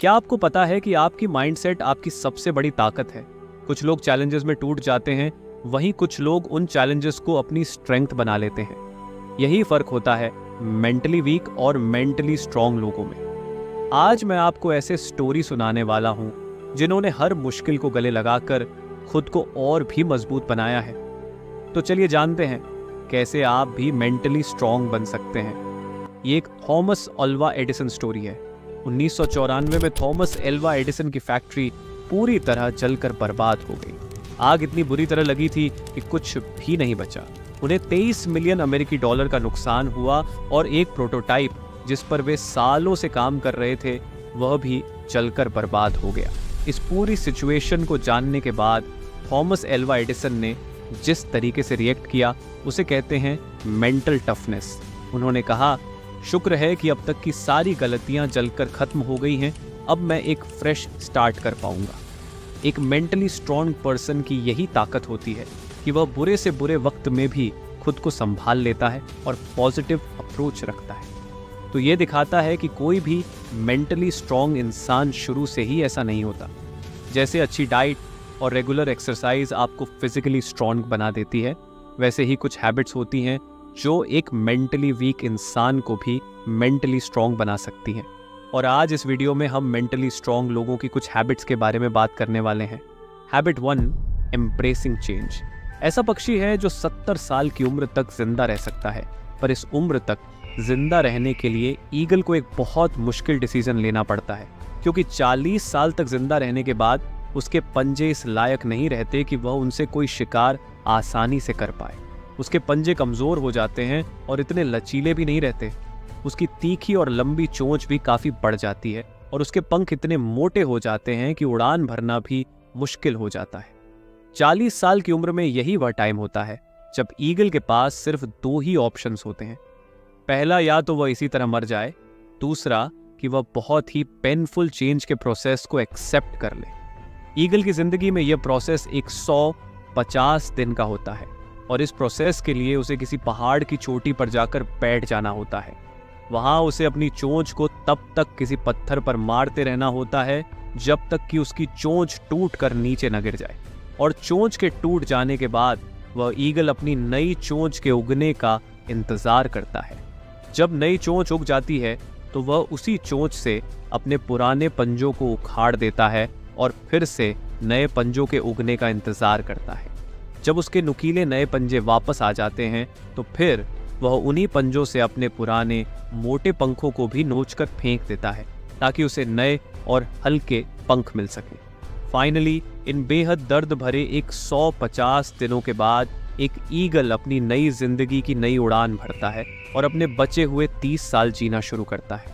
क्या आपको पता है कि आपकी माइंडसेट आपकी सबसे बड़ी ताकत है? कुछ लोग चैलेंजेस में टूट जाते हैं, वहीं कुछ लोग उन चैलेंजेस को अपनी स्ट्रेंथ बना लेते हैं। यही फर्क होता है मेंटली वीक और मेंटली स्ट्रांग लोगों में। आज मैं आपको ऐसे स्टोरी सुनाने वाला हूं जिन्होंने हर मुश्किल को गले लगाकर खुद को और भी मजबूत बनाया है। तो चलिए जानते हैं कैसे आप भी मेंटली स्ट्रांग बन सकते हैं। ये एक थॉमस अल्वा एडिसन स्टोरी है। 1994 में थॉमस एल्वा एडिसन की फैक्ट्री पूरी तरह जलकर बर्बाद हो गई। आग इतनी बुरी तरह लगी थी कि कुछ भी नहीं बचा। उन्हें 23 मिलियन अमेरिकी डॉलर का नुकसान हुआ और एक प्रोटोटाइप जिस पर वे सालों से काम कर रहे थे वह भी जलकर बर्बाद हो गया। इस पूरी सिचुएशन को जानने के बाद थॉमस एल्वा एडिसन ने जिस तरीके से रिएक्ट किया उसे कहते हैं मेंटल टफनेस। उन्होंने कहा, शुक्र है कि अब तक की सारी गलतियां जलकर खत्म हो गई हैं, अब मैं एक फ्रेश स्टार्ट कर पाऊंगा। एक मेंटली स्ट्रांग पर्सन की यही ताकत होती है कि वह बुरे से बुरे वक्त में भी खुद को संभाल लेता है और पॉजिटिव अप्रोच रखता है। तो ये दिखाता है कि कोई भी मेंटली स्ट्रांग इंसान शुरू से ही ऐसा नहीं होता। जैसे अच्छी डाइट और रेगुलर एक्सरसाइज आपको फिजिकली स्ट्रांग बना देती है, वैसे ही कुछ हैबिट्स होती हैं जो एक मेंटली वीक इंसान को भी मेंटली स्ट्रांग बना सकती हैं। और आज इस वीडियो में हम मेंटली स्ट्रांग लोगों की कुछ हैबिट्स के बारे में बात करने वाले हैं। Habit 1, embracing change. ऐसा पक्षी है जो 70 साल की उम्र तक जिंदा रह सकता है, पर इस उम्र तक जिंदा रहने के लिए ईगल को एक बहुत मुश्किल डिसीजन लेना पड़ता है, क्योंकि 40 साल तक जिंदा रहने के बाद उसके पंजे इस लायक नहीं रहते कि वह उनसे कोई शिकार आसानी से कर पाए। उसके पंजे कमजोर हो जाते हैं और इतने लचीले भी नहीं रहते। उसकी तीखी और लंबी चोंच भी काफी बढ़ जाती है और उसके पंख इतने मोटे हो जाते हैं कि उड़ान भरना भी मुश्किल हो जाता है। 40 साल की उम्र में यही वह टाइम होता है जब ईगल के पास सिर्फ 2 ही ऑप्शंस होते हैं। पहला, या तो वह इसी तरह मर जाए, दूसरा कि वह बहुत ही पेनफुल चेंज के प्रोसेस को एक्सेप्ट कर ले। ईगल की जिंदगी में यह प्रोसेस 150 दिन का होता है और इस प्रोसेस के लिए उसे किसी पहाड़ की चोटी पर जाकर बैठ जाना होता है। वहां उसे अपनी चोंच को तब तक किसी पत्थर पर मारते रहना होता है जब तक कि उसकी चोंच टूट कर नीचे न गिर जाए। और चोंच के टूट जाने के बाद वह ईगल अपनी नई चोंच के उगने का इंतजार करता है। जब नई चोंच उग जाती है तो वह उसी चोंच से अपने पुराने पंजों को उखाड़ देता है और फिर से नए पंजों के उगने का इंतजार करता है। जब उसके नुकीले नए पंजे वापस आ जाते हैं तो फिर वह उन्हीं पंजों से अपने पुराने मोटे पंखों को भी नोचकर फेंक देता है ताकि उसे नए और हल्के पंख मिल सके। फाइनली इन बेहद दर्द भरे 150 दिनों के बाद एक ईगल अपनी नई जिंदगी की नई उड़ान भरता है और अपने बचे हुए 30 साल जीना शुरू करता है।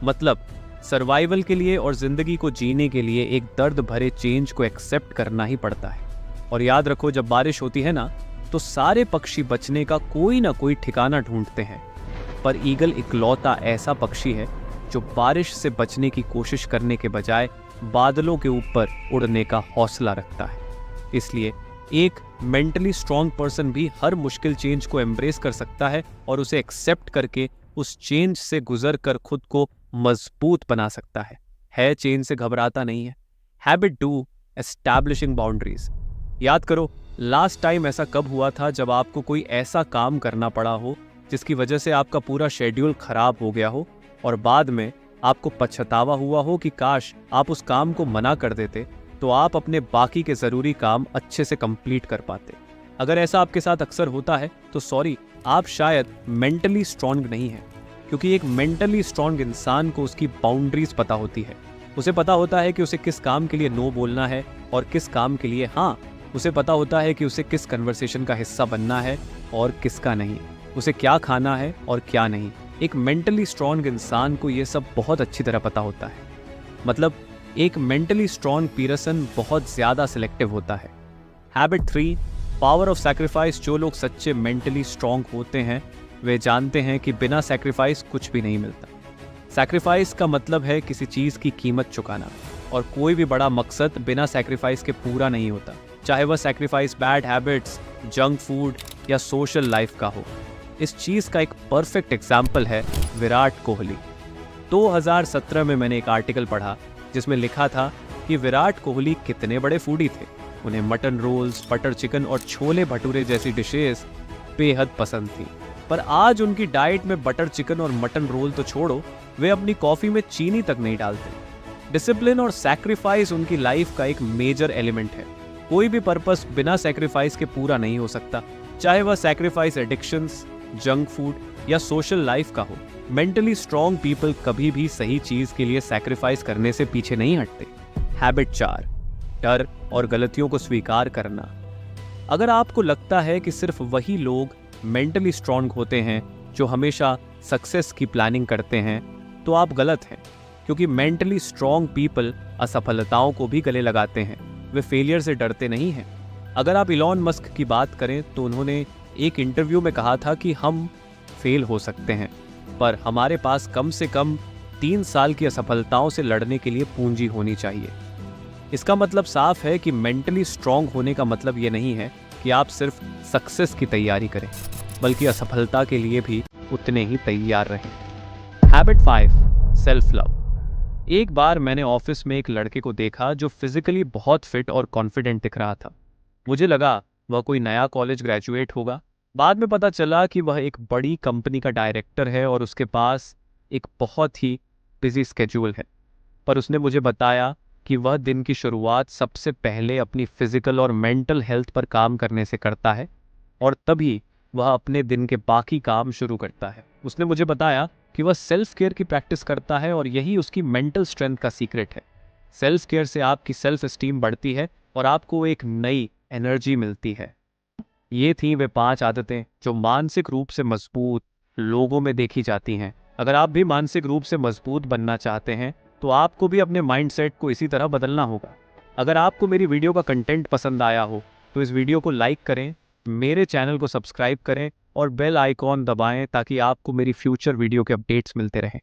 मतलब सर्वाइवल के लिए और जिंदगी को जीने के लिए एक दर्द भरे चेंज को एक्सेप्ट करना ही पड़ता है। और याद रखो, जब बारिश होती है ना, तो सारे पक्षी बचने का कोई ना कोई ठिकाना ढूंढते हैं, पर ईगल इकलौता ऐसा पक्षी है जो बारिश से बचने की कोशिश करने के बजाय बादलों के ऊपर उड़ने का हौसला रखता है। इसलिए एक मेंटली स्ट्रांग पर्सन भी हर मुश्किल चेंज को एम्ब्रेस कर सकता है और उसे एक्सेप्ट करके उस चेंज से गुजर कर खुद को मजबूत बना सकता है चेंज से घबराता नहीं है। Habit 2, establishing boundaries. याद करो, लास्ट टाइम ऐसा कब हुआ था जब आपको कोई ऐसा काम करना पड़ा हो जिसकी वजह से आपका पूरा शेड्यूल खराब हो गया हो और बाद में आपको पछतावा हुआ हो कि काश आप उस काम को मना कर देते तो आप अपने बाकी के जरूरी काम अच्छे से कंप्लीट कर पाते। अगर ऐसा आपके साथ अक्सर होता है तो सॉरी, आप शायद मेंटली स्ट्रांग नहीं है, क्योंकि एक मेंटली स्ट्रांग इंसान को उसकी बाउंड्रीज पता होती है। उसे पता होता है कि उसे किस काम के लिए नो बोलना है और किस काम के लिए हाँ। उसे पता होता है कि उसे किस कन्वर्सेशन का हिस्सा बनना है और किसका नहीं, उसे क्या खाना है और क्या नहीं। एक मेंटली स्ट्रांग इंसान को यह सब बहुत अच्छी तरह पता होता है। मतलब एक मेंटली स्ट्रांग पर्सन बहुत ज्यादा सिलेक्टिव होता है। Habit 3, power of sacrifice. जो लोग सच्चे मेंटली स्ट्रांग होते हैं वे जानते हैं कि बिना सैक्रिफाइस कुछ भी नहीं मिलता। सैक्रिफाइस का मतलब है किसी चीज की कीमत चुकाना, और कोई भी बड़ा मकसद बिना सैक्रिफाइस के पूरा नहीं होता, चाहे वह sacrifice bad habits, junk food या सोशल लाइफ का हो। इस चीज का एक परफेक्ट एग्जाम्पल है विराट कोहली। 2017 में मैंने एक आर्टिकल पढ़ा जिसमें लिखा था कि विराट कोहली कितने बड़े फूडी थे। उन्हें मटन रोल्स, बटर चिकन और छोले भटूरे जैसी डिशेस बेहद पसंद थी। पर आज उनकी डाइट में बटर चिकन और मटन रोल तो छोड़ो, वे अपनी कॉफी में चीनी तक नहीं डालते। डिसिप्लिन और सैक्रिफाइस उनकी लाइफ का एक मेजर एलिमेंट है। कोई भी पर्पस बिना सैक्रिफाइस के पूरा नहीं हो सकता, चाहे वह सैक्रिफाइस एडिक्शंस, जंक फूड या सोशल लाइफ का हो। मेंटली स्ट्रॉन्ग पीपल कभी भी सही चीज के लिए सैक्रिफाइस करने से पीछे नहीं हटते। हैबिट 4, डर और गलतियों को स्वीकार करना। अगर आपको लगता है कि सिर्फ वही लोग मेंटली स्ट्रॉन्ग होते हैं जो हमेशा सक्सेस की प्लानिंग करते हैं, तो आप गलत हैं। क्योंकि मेंटली स्ट्रॉन्ग पीपल असफलताओं को भी गले लगाते हैं, वे फेलियर से डरते नहीं हैं। अगर आप इलॉन मस्क की बात करें तो उन्होंने एक इंटरव्यू में कहा था कि हम फेल हो सकते हैं, पर हमारे पास कम से कम 3 साल की असफलताओं से लड़ने के लिए पूंजी होनी चाहिए। इसका मतलब साफ है कि मेंटली स्ट्रॉन्ग होने का मतलब ये नहीं है कि आप सिर्फ सक्सेस की तैयारी करें, बल्कि असफलता के लिए भी उतने ही तैयार रहें। Habit 5, self love. एक बार मैंने ऑफिस में एक लड़के को देखा जो फिजिकली बहुत फिट और कॉन्फिडेंट दिख रहा था। मुझे लगा वह कोई नया कॉलेज ग्रेजुएट होगा। बाद में पता चला कि वह एक बड़ी कंपनी का डायरेक्टर है और उसके पास एक बहुत ही बिजी स्केड्यूल है। पर उसने मुझे बताया कि वह दिन की शुरुआत सबसे पहले अपनी फिजिकल और मेंटल हेल्थ पर काम करने से करता है और तभी वह अपने दिन के बाकी काम शुरू करता है। उसने मुझे बताया कि वह सेल्फ केयर की प्रैक्टिस करता है और यही उसकी मेंटल स्ट्रेंथ का सीक्रेट है। सेल्फ केयर से आपकी सेल्फ एस्टीम बढ़ती है और आपको एक नई एनर्जी मिलती है। ये थी वे 5 आदतें जो मानसिक रूप से मजबूत लोगों में देखी जाती हैं। अगर आप भी मानसिक रूप से मजबूत बनना चाहते हैं तो आपको भी अपने माइंडसेट को इसी तरह बदलना होगा। अगर आपको मेरी वीडियो का कंटेंट पसंद आया हो तो इस वीडियो को लाइक करें, मेरे चैनल को सब्सक्राइब करें और बेल आइकॉन दबाएं ताकि आपको मेरी फ्यूचर वीडियो के अपडेट्स मिलते रहें।